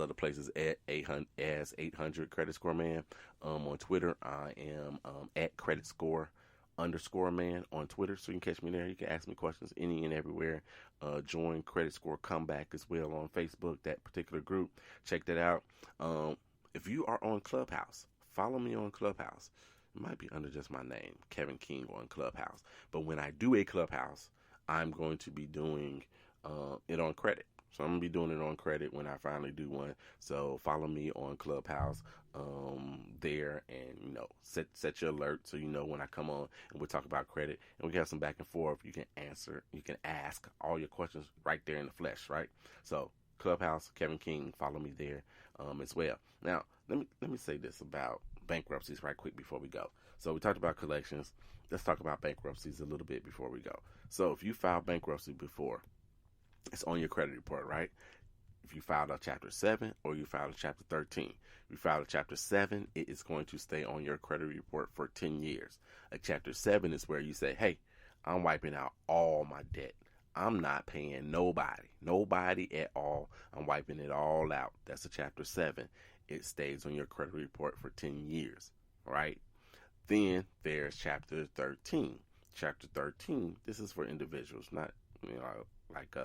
other places at 800 as 800 Credit Score Man. On Twitter, I am at Credit Score underscore man on Twitter, so you can catch me there. You can ask me questions any and everywhere. Join Credit Score Comeback as well on Facebook, that particular group. Check that out. If you are on Clubhouse, follow me on Clubhouse. It might be under just my name, Kevin King, on Clubhouse. But when I do a Clubhouse, I'm going to be doing it on credit. So I'm going to be doing it on credit when I finally do one. So follow me on Clubhouse there, and set your alert so you know when I come on and we'll talk about credit, and we can have some back and forth. You can ask all your questions right there in the flesh, right? So Clubhouse, Kevin King, follow me there as well. Now, let me say this about bankruptcies right quick before we go. So we talked about collections. Let's talk about bankruptcies a little bit before we go. So if you filed bankruptcy before, it's on your credit report, right? If you filed a Chapter 7 or you filed a Chapter 13. If you filed a Chapter 7, it is going to stay on your credit report for 10 years. A Chapter 7 is where you say, hey, I'm wiping out all my debt. I'm not paying nobody at all. I'm wiping it all out. That's a Chapter 7. It stays on your credit report for 10 years, right? Then there's Chapter 13. Chapter 13, this is for individuals, not, like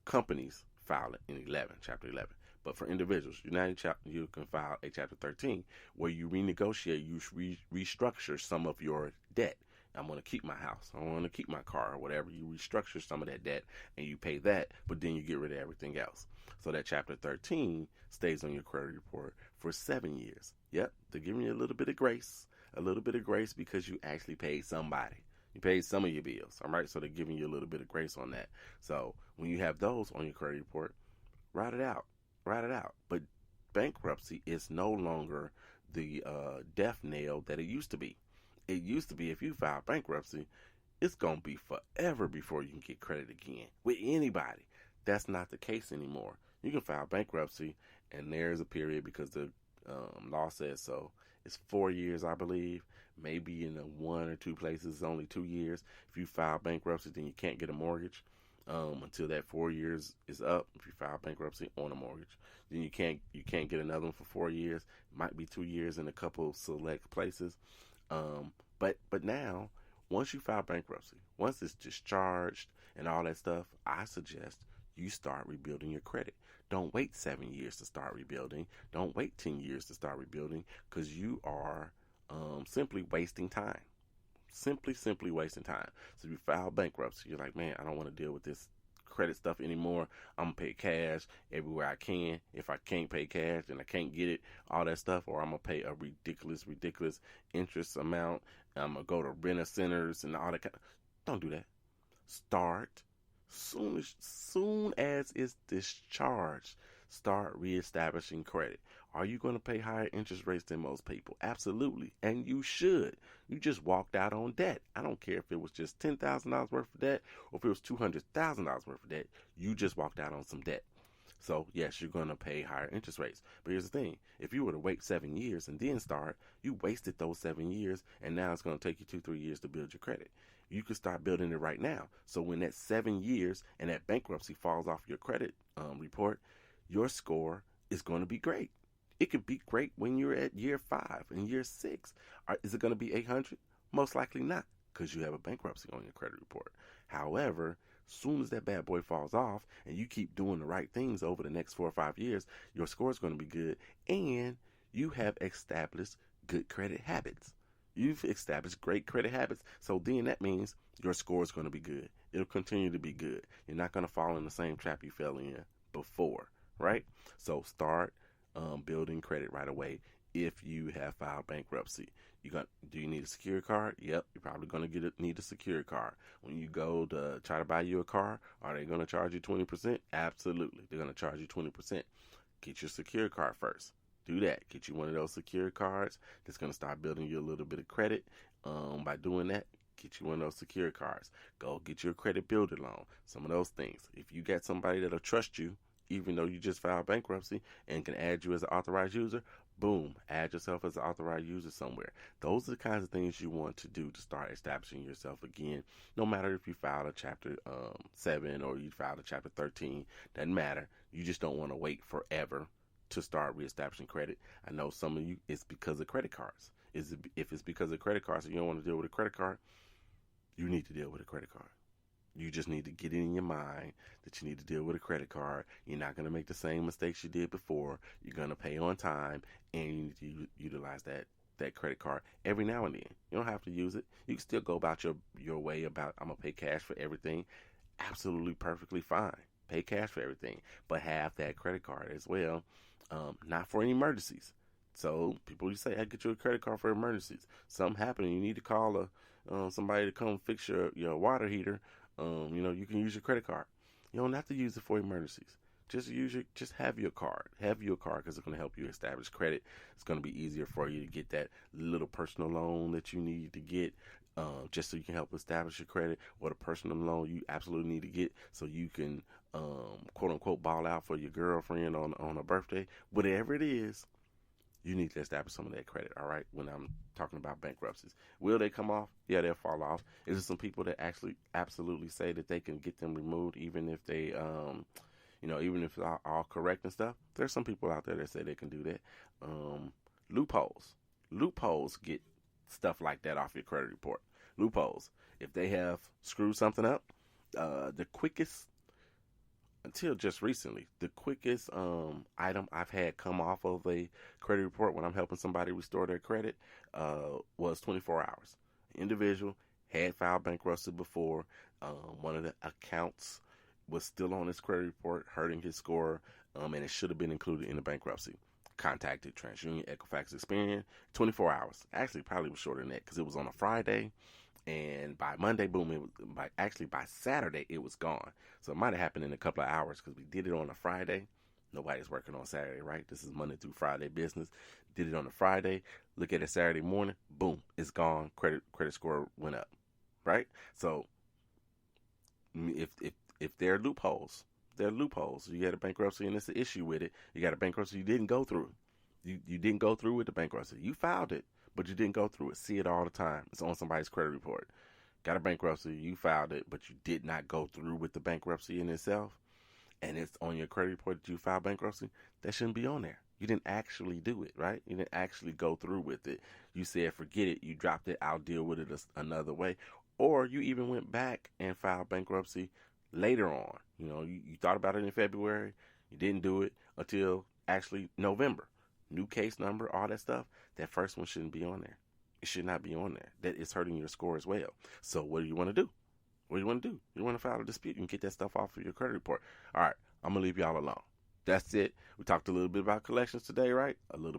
companies file it in Chapter 11. But for individuals, you can file a Chapter 13 where you renegotiate, you restructure some of your debt. I'm going to keep my house. I want to keep my car or whatever. You restructure some of that debt and you pay that, but then you get rid of everything else. So that Chapter 13 stays on your credit report for 7 years. Yep, they're giving you a little bit of grace because you actually paid somebody. You paid some of your bills, all right? So they're giving you a little bit of grace on that. So when you have those on your credit report, write it out. But bankruptcy is no longer the death nail that it used to be. It used to be if you file bankruptcy, it's going to be forever before you can get credit again with anybody. That's not the case anymore. You can file bankruptcy, and there's a period because the law says so. It's 4 years, I believe. Maybe in one or two places, it's only 2 years. If you file bankruptcy, then you can't get a mortgage until that 4 years is up. If you file bankruptcy on a mortgage, then you can't get another one for 4 years. It might be 2 years in a couple select places. But now, once you file bankruptcy, once it's discharged and all that stuff, I suggest you start rebuilding your credit. Don't wait 7 years to start rebuilding. Don't wait 10 years to start rebuilding, because you are simply wasting time. Simply wasting time. So if you file bankruptcy, you're like, man, I don't want to deal with this credit stuff anymore. I'm going to pay cash everywhere I can. If I can't pay cash and I can't get it, all that stuff, or I'm going to pay a ridiculous interest amount. I'm going to go to renter centers and all that kind of. Don't do that. Start soon as it's discharged. Start reestablishing credit. Are you going to pay higher interest rates than most people? Absolutely. And you should. You just walked out on debt. I don't care if it was just $10,000 worth of debt or if it was $200,000 worth of debt. You just walked out on some debt. So, yes, you're going to pay higher interest rates. But here's the thing. If you were to wait 7 years and then start, you wasted those 7 years, and now it's going to take you 2-3 years to build your credit. You can start building it right now. So when that 7 years and that bankruptcy falls off your credit report, your score is going to be great. It could be great when you're at year 5 and year 6. Is it going to be 800? Most likely not, because you have a bankruptcy on your credit report. However, soon as that bad boy falls off and you keep doing the right things over the next 4 or 5 years, your score is going to be good, and you have established good credit habits. You've established great credit habits. So then that means your score is going to be good. It'll continue to be good. You're not going to fall in the same trap you fell in before, right? So start building credit right away. If you have filed bankruptcy, do you need a security card? Yep, you're probably going to need a security card. When you go to try to buy you a car, are they going to charge you 20%? Absolutely, they're going to charge you 20%. Get your security card first. Do that. Get you one of those security cards that's going to start building you a little bit of credit. By doing that, get you one of those security cards. Go get your credit builder loan. Some of those things. If you got somebody that'll trust you, even though you just filed bankruptcy and can add you as an authorized user, Boom, add yourself as an authorized user somewhere. Those are the kinds of things you want to do to start establishing yourself again. No matter if you filed a Chapter 7 or you filed a Chapter 13, doesn't matter. You just don't want to wait forever to start reestablishing credit. I know some of you, it's because of credit cards. If it's because of credit cards and you don't want to deal with a credit card, you need to deal with a credit card. You just need to get it in your mind that you need to deal with a credit card. You're not going to make the same mistakes you did before. You're going to pay on time, and you need to utilize that credit card every now and then. You don't have to use it. You can still go about your way about, I'm going to pay cash for everything. Absolutely perfectly fine. Pay cash for everything, but have that credit card as well. Not for any emergencies. So people you say, I get you a credit card for emergencies. Something happened, you need to call somebody to come fix your water heater. You can use your credit card. You don't have to use it for emergencies. Just have your card. Have your card because it's going to help you establish credit. It's going to be easier for you to get that little personal loan that you need to get, just so you can help establish your credit, or the personal loan you absolutely need to get so you can, quote unquote, ball out for your girlfriend on her birthday. Whatever it is, you need to establish some of that credit, all right, when I'm talking about bankruptcies. Will they come off? Yeah, they'll fall off. Is there some people that actually absolutely say that they can get them removed even if they, even if it's all correct and stuff? There's some people out there that say they can do that. Loopholes get stuff like that off your credit report. Loopholes. If they have screwed something up, the quickest, until just recently, the quickest item I've had come off of a credit report when I'm helping somebody restore their credit was 24 hours. Individual had filed bankruptcy before. One of the accounts was still on his credit report, hurting his score, and it should have been included in the bankruptcy. Contacted TransUnion, Equifax, Experian, 24 hours. Actually, probably was shorter than that because it was on a Friday. And by Monday, boom, by Saturday, it was gone. So it might have happened in a couple of hours because we did it on a Friday. Nobody's working on Saturday, right? This is Monday through Friday business. Did it on a Friday. Look at it Saturday morning. Boom, it's gone. Credit score went up, right? So if there are loopholes, You had a bankruptcy and it's an issue with it. You got a bankruptcy you didn't go through. You didn't go through with the bankruptcy. You filed it, but you didn't go through it. See it all the time. It's on somebody's credit report. Got a bankruptcy, you filed it, but you did not go through with the bankruptcy in itself, and it's on your credit report that you filed bankruptcy. That shouldn't be on there. You didn't actually do it, right? You didn't actually go through with it. You said, forget it. You dropped it. I'll deal with it another way. Or you even went back and filed bankruptcy later on. You thought about it in February. You didn't do it until actually November. New case number, all that stuff. That first one shouldn't be on there. It should not be on there. That is hurting your score as well. So what do you want to do? You want to file a dispute and get that stuff off of your credit report. All right, I'm going to leave y'all alone. That's it. We talked a little bit about collections today, right? A lot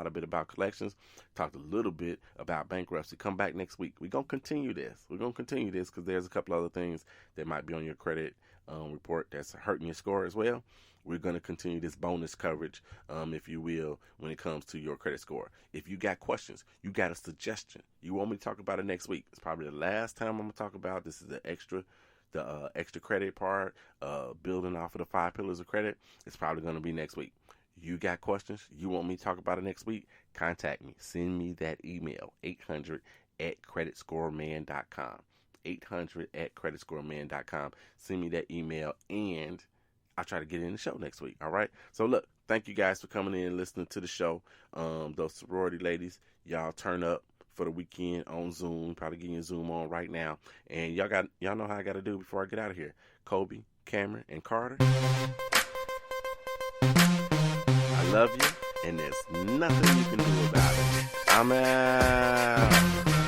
of bit about collections. Talked a little bit about bankruptcy. Come back next week. We're going to continue this. Because there's a couple other things that might be on your credit report that's hurting your score as well. We're going to continue this bonus coverage, if you will, when it comes to your credit score. If you got questions, you got a suggestion, you want me to talk about it next week. It's probably the last time I'm going to talk about this. Is the extra credit part, building off of the 5 pillars of credit. It's probably going to be next week. You got questions, you want me to talk about it next week, contact me. Send me that email, 800@creditscoreman.com. 800@creditscoreman.com. Send me that email, and I'll try to get in the show next week. All right. So look, thank you guys for coming in and listening to the show. Those sorority ladies, y'all turn up for the weekend on Zoom. Probably getting your Zoom on right now. And y'all know how I got to do before I get out of here. Kobe, Cameron, and Carter, I love you, and there's nothing you can do about it. I'm out.